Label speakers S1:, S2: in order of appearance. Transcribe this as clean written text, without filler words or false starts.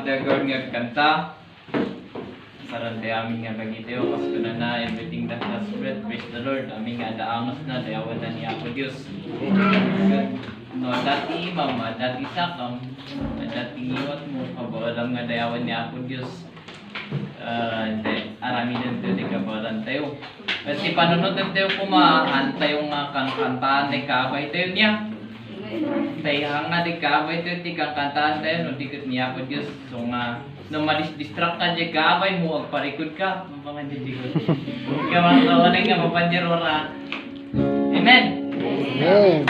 S1: Father God nga kanta. Sarante amin nga Dagitoy, Pasko na everything that has breath, praise the Lord. Amin nga daangos na, dayawan na niya ako Diyos. No, dati mama, dati sakam, dati iwat mo, kabawalam nga dayawan niya ako Diyos. Arami na ito, di kabawalan tayo. Kasi panunod na tayo kumahanta yung kantaan ni kabay tayo niya. Tayo nga di kabay tayo, di kang kantaan tayo, no, dikit niya ako Diyos. So nga, no ma-distract ka di kabay mo, agparikod ka, mabangan di ko. Kaya mga kawanay nga, mapanjero na. Amen!
S2: Amen.